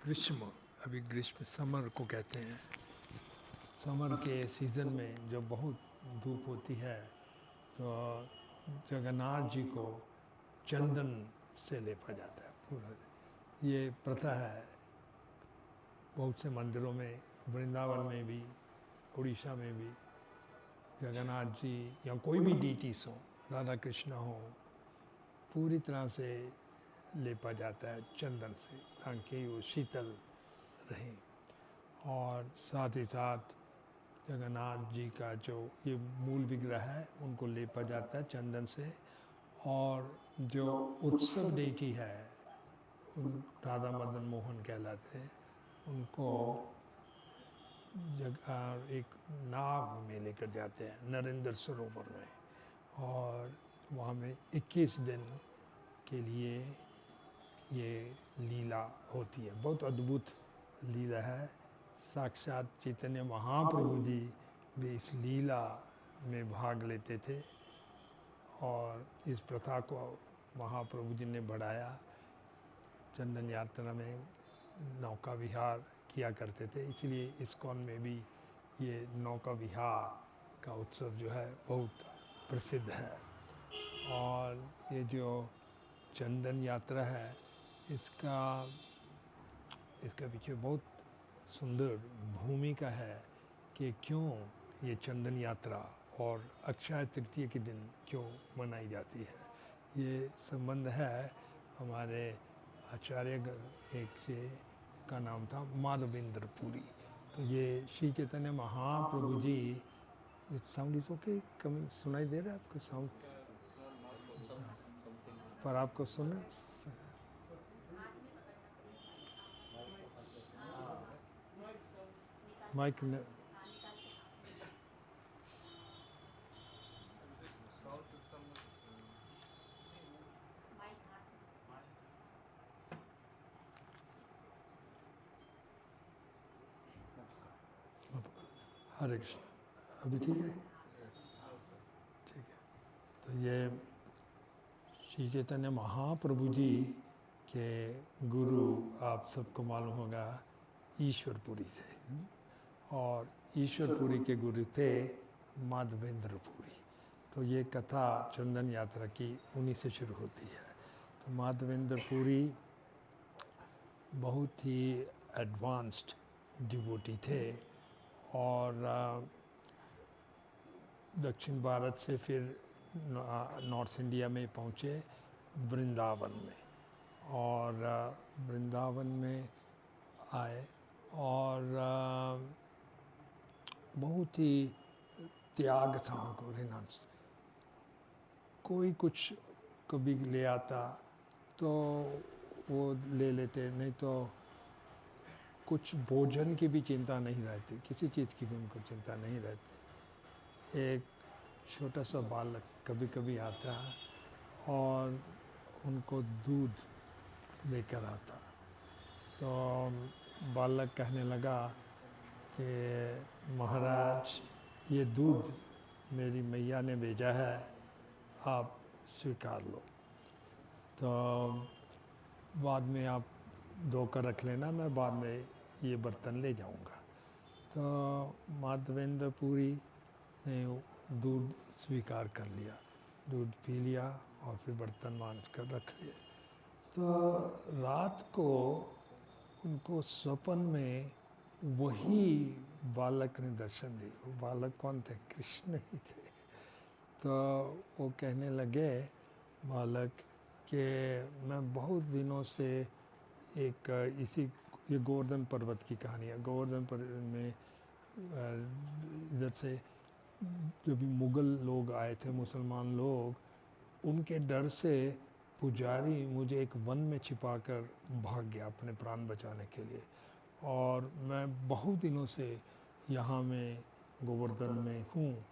ग्रीष्म, अभी ग्रीष्म समर को कहते हैं। समर के सीज़न में जब बहुत धूप होती है तो जगन्नाथ जी को चंदन से लेपा जाता है पूरा। ये प्रथा है बहुत से मंदिरों में, वृंदावन में भी, उड़ीसा में भी। जगन्नाथ जी या कोई भी डीटीज हो, राधा कृष्ण हो, पूरी तरह से लेपा जाता है चंदन से ताकि वो शीतल रहें। और साथ ही साथ जगन्नाथ जी का जो ये मूल विग्रह है उनको लेपा जाता है चंदन से। और जो उत्सव डेटी है, उन राधा मदन मोहन कहलाते हैं, उनको जगह एक नाव में लेकर जाते हैं नरेंद्र सरोवर में। और वहाँ में 21 दिन के लिए ये लीला होती है। बहुत अद्भुत लीला है। साक्षात चैतन्य महाप्रभु जी भी इस लीला में भाग लेते थे और इस प्रथा को महाप्रभु जी ने बढ़ाया। चंदन यात्रा में नौका विहार किया करते थे, इसलिए इस्कॉन में भी ये नौका विहार का उत्सव जो है बहुत प्रसिद्ध है। और ये जो चंदन यात्रा है, इसका पीछे बहुत सुंदर भूमिका है कि क्यों ये चंदन यात्रा और अक्षय तृतीया के दिन क्यों मनाई जाती है। ये संबंध है हमारे आचार्य एक से का नाम था माधवेंद्र पुरी। तो ये Shri Chaitanya Mahaprabhu ji, sound is okay, कमी सुनाई दे रहा है आपको साउंड? पर आपको सुन माइक ने हरे कृष्ण, अभी ठीक है? ठीक है। तो ये श्री चैतन्य महाप्रभु जी के गुरु आप सबको मालूम होगा ईश्वरपुरी थे। और ईश्वरपुरी के गुरु थे माधवेंद्र पुरी। तो ये कथा चंदन यात्रा की उन्हीं से शुरू होती है। तो माधवेंद्र पुरी बहुत ही एडवांस्ड डिवोटी थे और दक्षिण भारत से फिर नॉर्थ इंडिया में पहुँचे वृंदावन में। और वृंदावन में आए और बहुत ही त्याग था उनको, रिनांस। कोई कुछ कभी ले आता तो वो ले लेते, नहीं तो कुछ भोजन की भी चिंता नहीं रहती, किसी चीज़ की भी उनको चिंता नहीं रहती। एक छोटा सा बालक कभी कभी आता और उनको दूध लेकर आता। तो बालक कहने लगा कि महाराज, ये दूध मेरी मैया ने भेजा है, आप स्वीकार लो। तो बाद में आप धोकर रख लेना, मैं बाद में ये बर्तन ले जाऊंगा। तो माधवेंद्र पुरी ने दूध स्वीकार कर लिया, दूध पी लिया और फिर बर्तन मांज कर रख लिए। तो रात को उनको स्वप्न में वही बालक ने दर्शन दी। वो बालक कौन थे? कृष्ण ही थे। तो वो कहने लगे बालक कि मैं बहुत दिनों से एक इसी, ये गोवर्धन पर्वत की कहानी है। गोवर्धन पर्वत में इधर से जो भी मुग़ल लोग आए थे, मुसलमान लोग, उनके डर से पुजारी मुझे एक वन में छिपाकर भाग गया अपने प्राण बचाने के लिए। और मैं बहुत दिनों से यहाँ में गोवर्धन में हूँ,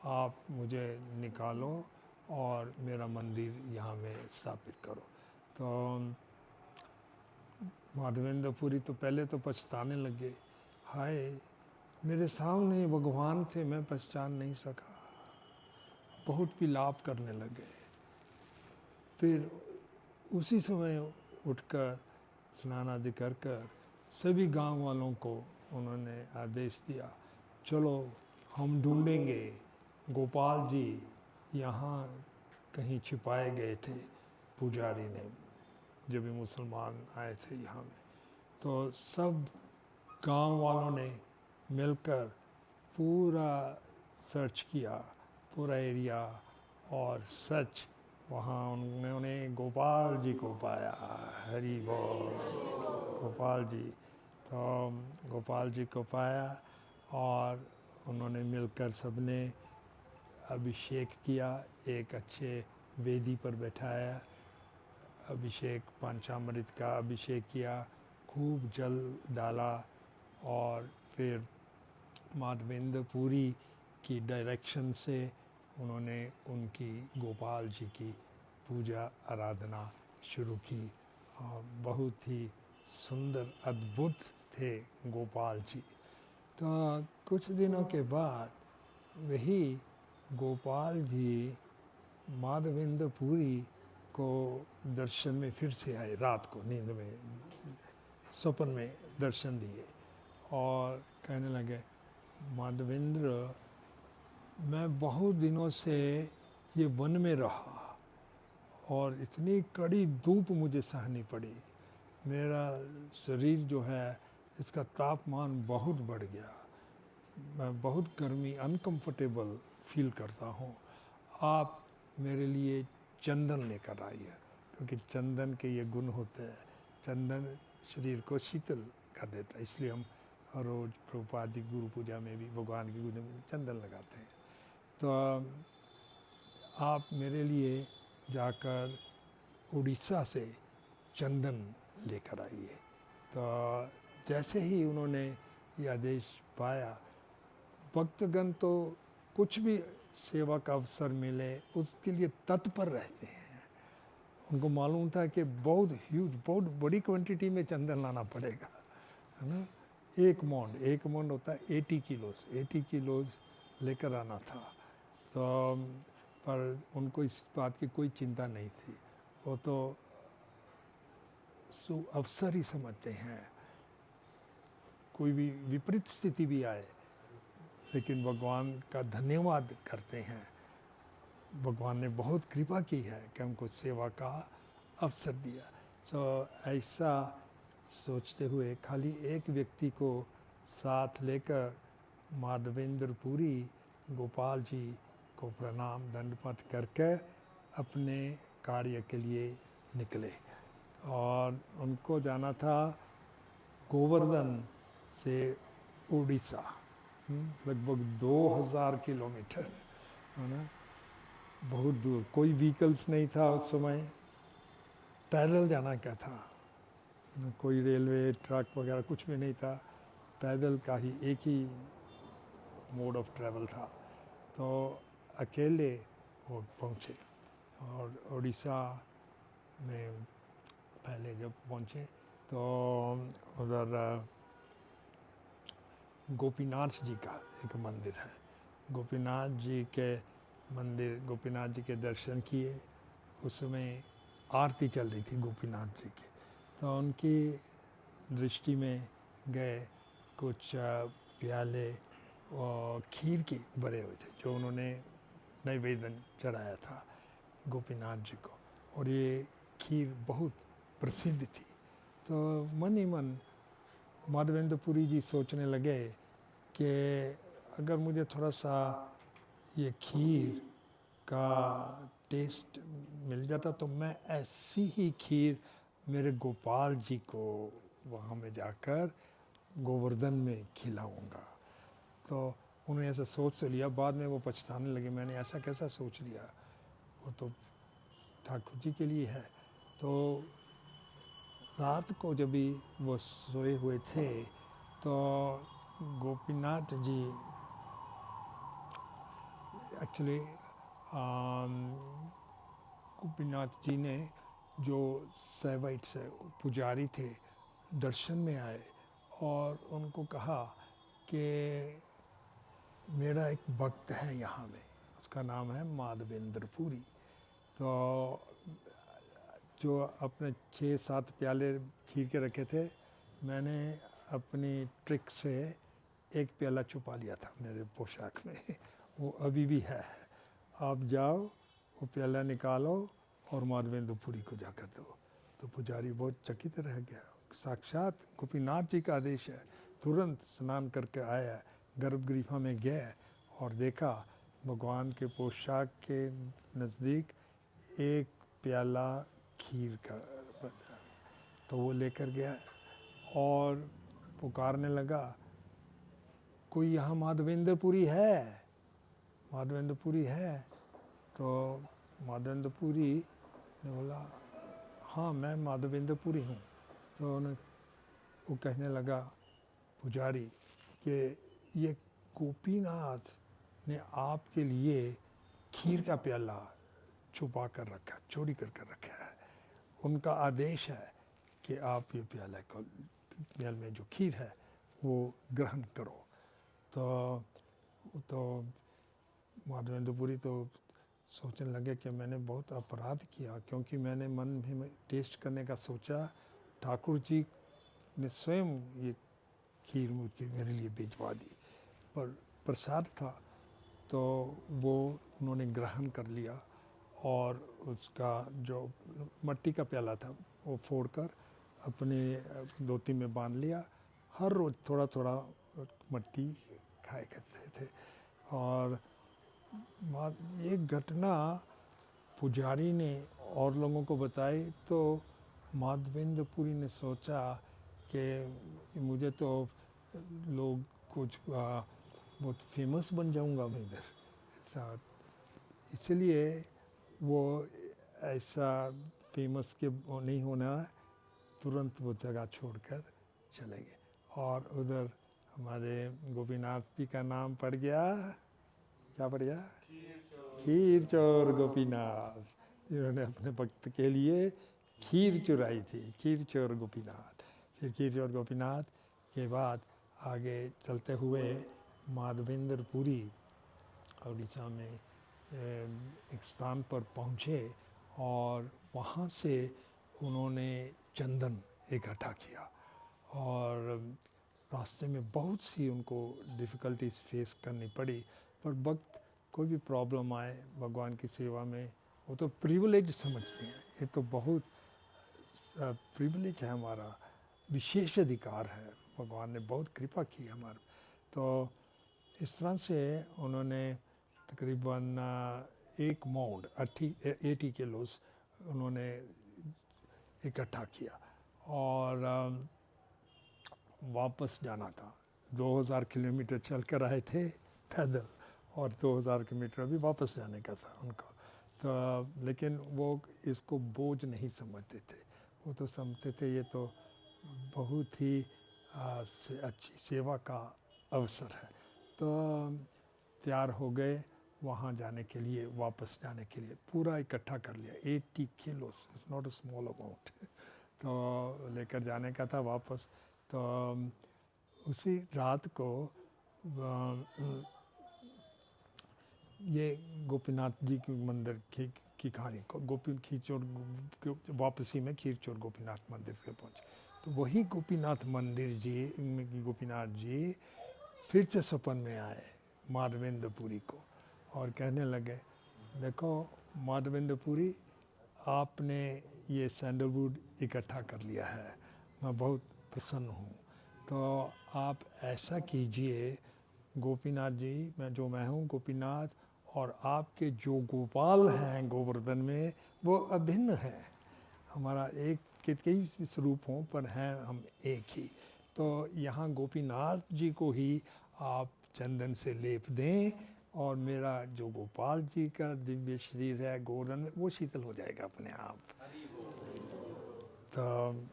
आप मुझे निकालो और मेरा मंदिर यहाँ में स्थापित करो। तो माधवेंद्र पुरी तो पहले तो पछताने लगे, हाय मेरे सामने भगवान थे, मैं पहचान नहीं सका। बहुत विलाप करने लगे। फिर उसी समय उठकर स्नान आदि कर सभी गांव वालों को उन्होंने आदेश दिया, चलो हम ढूंढेंगे गोपाल जी यहाँ कहीं छिपाए गए थे पुजारी ने, जब भी मुसलमान आए थे यहाँ में। तो सब गांव वालों ने मिलकर पूरा सर्च किया, पूरा एरिया, और सच वहाँ उन्होंने गोपाल जी को पाया। हरि बोल, गोपाल जी। तो गोपाल जी को पाया और उन्होंने मिलकर सबने अभिषेक किया, एक अच्छे वेदी पर बैठाया, अभिषेक पंचामृत का अभिषेक किया, खूब जल डाला, और फिर माधवेंद्रपुरी की डायरेक्शन से उन्होंने उनकी गोपाल जी की पूजा आराधना शुरू की। बहुत ही सुंदर अद्भुत थे गोपाल जी। तो कुछ दिनों के बाद वही गोपाल जी माधवेंद्रपुरी को दर्शन में फिर से आए, रात को नींद में, स्वप्न में दर्शन दिए और कहने लगे, माधवेंद्र, मैं बहुत दिनों से ये वन में रहा और इतनी कड़ी धूप मुझे सहनी पड़ी, मेरा शरीर जो है इसका तापमान बहुत बढ़ गया, मैं बहुत गर्मी अनकंफर्टेबल फील करता हूँ, आप मेरे लिए चंदन लेकर आइए, क्योंकि चंदन के ये गुण होते हैं, चंदन शरीर को शीतल कर देता है, इसलिए हम हर रोज़ प्रभुपाद जी गुरु पूजा में भी, भगवान की पूजा में चंदन लगाते हैं। तो आप मेरे लिए जाकर उड़ीसा से चंदन लेकर आइए। तो जैसे ही उन्होंने ये आदेश पाया, भक्तगण तो कुछ भी सेवा का अवसर मिले उसके लिए तत्पर रहते हैं। उनको मालूम था कि बहुत ह्यूज, बहुत बड़ी क्वांटिटी में चंदन लाना पड़ेगा, है ना। एक मौंड होता है 80 किलोज लेकर आना था। तो पर उनको इस बात की कोई चिंता नहीं थी, वो तो अवसर ही समझते हैं, कोई भी विपरीत स्थिति भी आए लेकिन भगवान का धन्यवाद करते हैं, भगवान ने बहुत कृपा की है कि हमको सेवा का अवसर दिया। तो ऐसा सोचते हुए खाली एक व्यक्ति को साथ लेकर माधवेंद्रपुरी गोपाल जी को प्रणाम दंडवत करके अपने कार्य के लिए निकले, और उनको जाना था गोवर्धन से उड़ीसा, लगभग 2000 किलोमीटर, है ना, बहुत दूर। कोई व्हीकल्स नहीं था उस समय, पैदल जाना क्या था, कोई रेलवे ट्रक वगैरह कुछ भी नहीं था, पैदल का ही एक ही मोड ऑफ ट्रैवल था। तो अकेले वो पहुँचे, और उड़ीसा में पहले जब पहुँचे तो उधर गोपीनाथ जी का एक मंदिर है, गोपीनाथ जी के मंदिर, गोपीनाथ जी के दर्शन किए। उस समय आरती चल रही थी गोपीनाथ जी की, तो उनकी दृष्टि में गए कुछ प्याले और खीर के भरे हुए थे, जो उन्होंने नैवेद्य चढ़ाया था गोपीनाथ जी को, और ये खीर बहुत प्रसिद्ध थी। तो मन ही मन माधवेंद्रपुरी जी सोचने लगे कि अगर मुझे थोड़ा सा ये खीर का टेस्ट मिल जाता तो मैं ऐसी ही खीर मेरे गोपाल जी को वहाँ में जाकर गोवर्धन में खिलाऊंगा। तो उन्होंने ऐसा सोच से लिया, बाद में वो पछताने लगे, मैंने ऐसा कैसा सोच लिया, वो तो ठाकुर जी के लिए है। तो रात को जब भी वो सोए हुए थे तो गोपीनाथ जी एक्चुअली गोपीनाथ जी ने जो सेवाइट से पुजारी थे दर्शन में आए और उनको कहा कि मेरा एक भक्त है यहाँ में, उसका नाम है माधवेंद्रपुरी। तो जो अपने 6-7 प्याले खीर के रखे थे मैंने अपनी ट्रिक से एक प्याला छुपा लिया था मेरे पोशाक में वो अभी भी है। आप जाओ, वो प्याला निकालो और माधवेंद्रपुरी को जाकर दो। तो पुजारी बहुत चकित रह गया, साक्षात गोपीनाथ जी का आदेश है। तुरंत स्नान करके आया, गर्भगृह में गए और देखा भगवान के पोशाक के नज़दीक एक प्याला खीर का बचा। तो वो लेकर गया और पुकारने लगा, कोई यहाँ माधवेंद्रपुरी है, माधवेंद्रपुरी है। तो माधवेंद्रपुरी ने बोला, हाँ मैं माधवेंद्रपुरी हूँ। तो वो कहने लगा पुजारी कि ये गोपीनाथ ने आपके लिए खीर का प्याला छुपा कर रखा, चोरी कर रखा है। उनका आदेश है कि आप ये प्याले में जो खीर है वो ग्रहण करो। तो माधवेंद्रपुरी तो सोचने लगे कि मैंने बहुत अपराध किया, क्योंकि मैंने मन में टेस्ट करने का सोचा। ठाकुर जी ने स्वयं ये खीर मुझे मेरे लिए भिजवा दी, पर प्रसाद था तो वो उन्होंने ग्रहण कर लिया और उसका जो मट्टी का प्याला था वो फोड़कर अपने धोती में बांध लिया। हर रोज़ थोड़ा थोड़ा मट्टी खाए करते थे। और एक घटना पुजारी ने और लोगों को बताई तो माधवेंद्रपुरी ने सोचा कि मुझे तो लोग कुछ बहुत फेमस बन जाऊंगा मैं इधर ऐसा, इसलिए वो ऐसा फेमस के नहीं होना, तुरंत वो जगह छोड़कर चले गए। और उधर हमारे गोपीनाथ जी का नाम पड़ गया, क्या पड़ गया? खीर चोर गोपीनाथ, जिन्होंने अपने भक्त के लिए खीर चुराई थी, खीर चोर गोपीनाथ। फिर खीर चोर गोपीनाथ के बाद आगे चलते हुए माधवेंद्रपुरी उड़ीसा में एक स्थान पर पहुँचे और वहाँ से उन्होंने चंदन इकट्ठा किया। और रास्ते में बहुत सी उनको डिफ़िकल्टीज फेस करनी पड़ी, पर वक्त कोई भी प्रॉब्लम आए भगवान की सेवा में वो तो प्रिविलेज समझते हैं। ये तो बहुत प्रिविलेज है, हमारा विशेष अधिकार है, भगवान ने बहुत कृपा की हमारे। तो इस तरह से उन्होंने तकरीबन 1 माउंट 80 किलोस उन्होंने इकट्ठा किया और वापस जाना था। 2000 किलोमीटर चल कर आए थे पैदल और 2000 किलोमीटर अभी वापस जाने का था उनको। तो लेकिन वो इसको बोझ नहीं समझते थे, वो तो समझते थे ये तो बहुत ही अच्छी सेवा का अवसर है। तो तैयार हो गए वहाँ जाने के लिए, वापस जाने के लिए पूरा इकट्ठा कर लिया। 80 किलोस, it's not a small amount. तो लेकर जाने का था वापस। तो उसी रात को ये गोपीनाथ जी के मंदिर की कहानी को खीरचोर वापसी में खीरचोर गोपीनाथ मंदिर से पहुँचे। तो वही गोपीनाथ गोपीनाथ जी फिर से सपन में आए माधवेंद्रपुरी को और कहने लगे, देखो माधवेंद्रपुरी, आपने ये सैंडलवुड इकट्ठा कर लिया है, मैं बहुत प्रसन्न हूँ। तो आप ऐसा कीजिए गोपीनाथ जी, मैं हूँ गोपीनाथ, और आपके जो गोपाल हैं गोवर्धन में वो अभिन्न हैं। हमारा एक के कई स्वरूप हों पर हैं हम एक ही। तो यहाँ गोपीनाथ जी को ही आप चंदन से लेप दें और मेरा जो गोपाल जी का दिव्य शरीर है गोवर्धन में वो शीतल हो जाएगा अपने आप। तो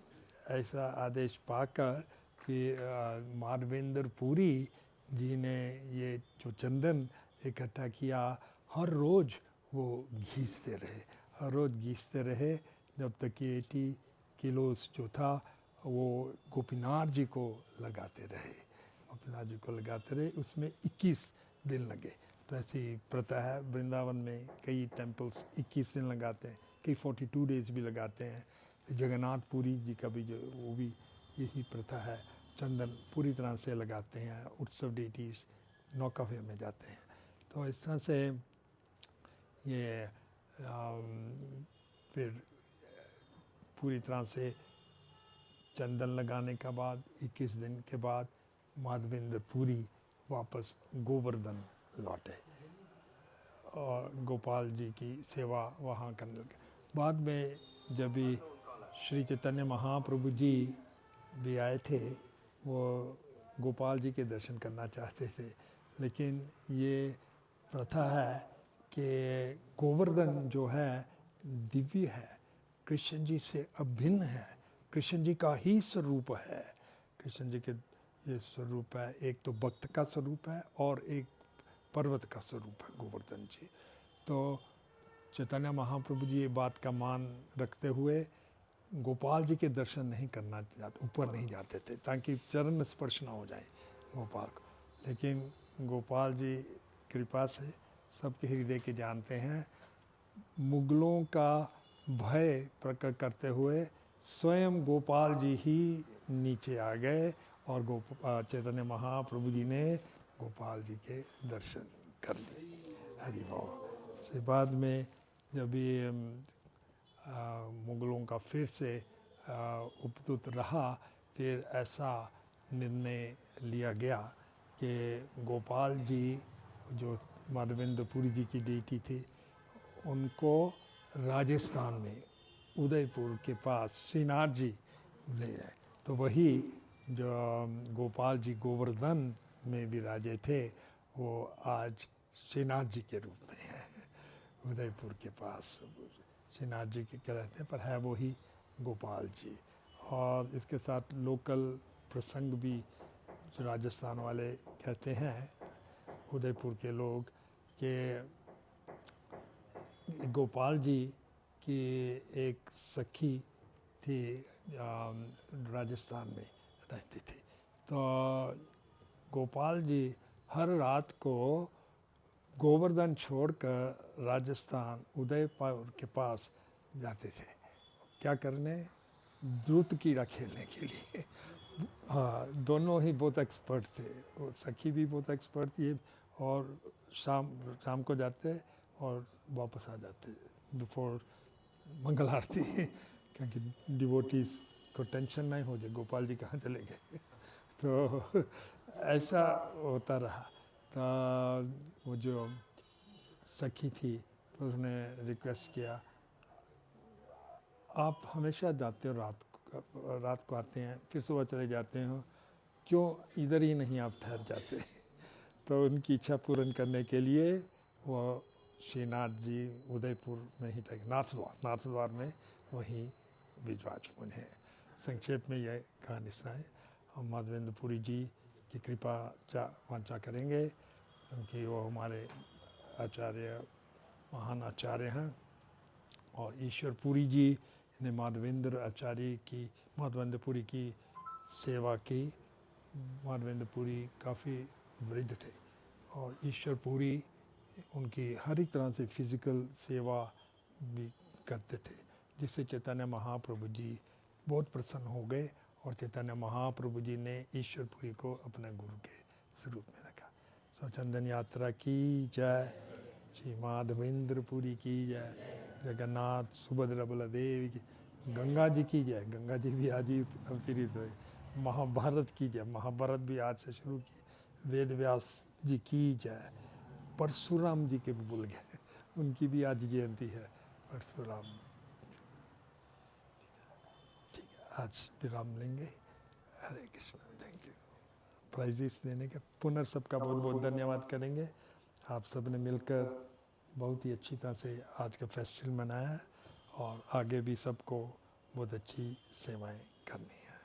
ऐसा आदेश पाकर फिर माधवेंद्रपुरी जी ने ये जो चंदन इकट्ठा किया, हर रोज़ वो घीसते रहे, हर रोज़ घीसते रहे, जब तक कि 80 किलोस जो था वो गोपीनाथ जी को लगाते रहे, गोपीनाथ जी को लगाते रहे। उसमें 21 दिन लगे। तो ऐसी प्रथा है वृंदावन में, कई टेम्पल्स 21 दिन लगाते हैं, कई 42 डेज़ भी लगाते हैं। जगन्नाथपुरी जी का भी जो वो भी यही प्रथा है। चंदन पूरी तरह से लगाते हैं, उत्सव डेटीज़ नौकाफे में जाते हैं। तो इस तरह से ये फिर पूरी तरह से चंदन लगाने के बाद 21 दिन के बाद माधवेंद्र पुरी वापस गोवर्धन लौटे और गोपाल जी की सेवा वहाँ करने लगे। बाद में जब भी श्री चैतन्य महाप्रभु जी भी आए थे, वो गोपाल जी के दर्शन करना चाहते थे, लेकिन ये प्रथा है कि गोवर्धन जो है दिव्य है, कृष्ण जी से अभिन्न है, कृष्ण जी का ही स्वरूप है। कृष्ण जी के ये स्वरूप है, एक तो भक्त का स्वरूप है और एक पर्वत का स्वरूप है गोवर्धन जी। तो चैतन्य महाप्रभु जी ये बात का मान रखते हुए गोपाल जी के दर्शन नहीं करना चाहते, ऊपर नहीं जाते थे ताकि चरण स्पर्श ना हो जाए गोपाल को। लेकिन गोपाल जी कृपा से सबके हृदय के जानते हैं, मुगलों का भय प्रकट करते हुए स्वयं गोपाल जी ही नीचे आ गए और चैतन्य महाप्रभु जी ने गोपाल जी के दर्शन कर लिए। हरि बोल। से बाद में जब ये मुगलों का फिर से उपद्रुत रहा, फिर ऐसा निर्णय लिया गया कि गोपाल जी जो माधवेंद्र पुरी जी की बेटी थी, उनको राजस्थान में उदयपुर के पास श्रीनाथ जी ले गए। तो वही जो गोपाल जी गोवर्धन में विराजे थे, वो आज श्रीनाथ जी के रूप में है उदयपुर के पास। श्रीनाथ जी के रहते हैं, पर है वही गोपाल जी। और इसके साथ लोकल प्रसंग भी जो राजस्थान वाले कहते हैं, उदयपुर के लोग, कि गोपाल जी की एक सखी थी, राजस्थान में रहती थी। तो गोपाल जी हर रात को गोवर्धन छोड़कर राजस्थान उदयपुर के पास जाते थे। क्या करने? द्रुत कीड़ा खेलने के लिए। हाँ, दोनों ही बहुत एक्सपर्ट थे, वो सखी भी बहुत एक्सपर्ट थी। और शाम को जाते और वापस आ जाते बिफोर मंगल आरती क्योंकि डिवोटीज को टेंशन नहीं हो जाए गोपाल जी कहाँ चले गए। तो ऐसा होता रहा। तो वो जो सखी थी, तो उसने रिक्वेस्ट किया, आप हमेशा जाते हो रात को आते हैं, फिर सुबह चले जाते हो, क्यों इधर ही नहीं आप ठहर जाते? तो उनकी इच्छा पूर्ण करने के लिए वो श्रीनाथ जी उदयपुर में ही थे, नाथद्वार में वहीं विराजमान है। संक्षेप में यह कहानी सुनाए। हम माधवेंद्र पुरी जी की कृपा वांछा करेंगे, क्योंकि वो हमारे आचार्य, महान आचार्य हैं। और ईश्वर पुरी जी ने माधवेंद्र पुरी की सेवा की। माधवेंद्र पुरी काफ़ी वृद्ध थे और ईश्वर पुरी उनकी हर एक तरह से फिज़िकल सेवा भी करते थे, जिससे चैतन्य महाप्रभु जी बहुत प्रसन्न हो गए और चैतन्य महाप्रभु जी ने ईश्वर पुरी को अपने गुरु के स्वरूप में रखा। सो चंदन यात्रा की जय, श्री माधवेंद्र पुरी की जय, जगन्नाथ सुभद्रा बलदेव की, गंगा जी की जय। गंगा जी भी आज ही अवतरित हुए। महाभारत की जय, महाभारत भी आज से शुरू की। वेद व्यास जी की जय। परशुराम जी के भी भूल गए, उनकी भी आज जयंती है, परशुराम। ठीक है, आज विराम लेंगे। Hare Krishna. Thank you. Prizes देने के पुनः सबका बहुत बहुत धन्यवाद करेंगे। आप सब ने मिलकर बहुत ही अच्छी तरह से आज का फेस्टिवल मनाया है और आगे भी सबको बहुत अच्छी सेवाएं करनी है।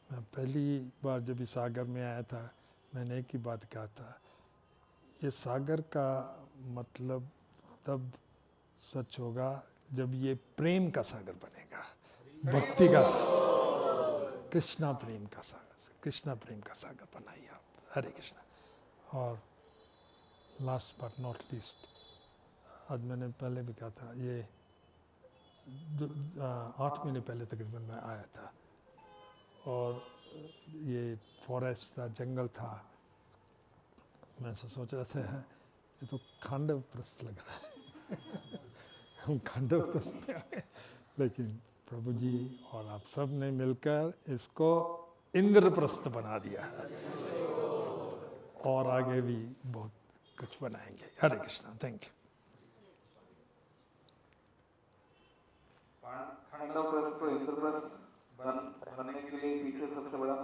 मैं पहली बार जब इस सागर में आया था, मैंने एक ही बात कहा था, ये सागर का मतलब तब सच होगा जब ये प्रेम का सागर बनेगा, भक्ति का सागर, कृष्णा प्रेम का सागर बनाइए आप। हरे कृष्णा। और लास्ट बट नॉट लीस्ट, आज मैंने पहले भी कहा था, ये 8 महीने पहले तकरीबन मैं आया था और ये फॉरेस्ट था, जंगल था। मैं सोच रहा था ये तो खांडव प्रस्थ लग रहा है हम खांडव प्रस्थ में आए, लेकिन प्रभु जी और आप सब ने मिलकर इसको इंद्रप्रस्थ बना दिया है, और आगे भी बहुत कुछ बनाएंगे। हरे कृष्णा, थैंक यू। खंडव प्रस्थ को इंद्रप्रस्थ बनने के लिए पीछे सबसे बड़ा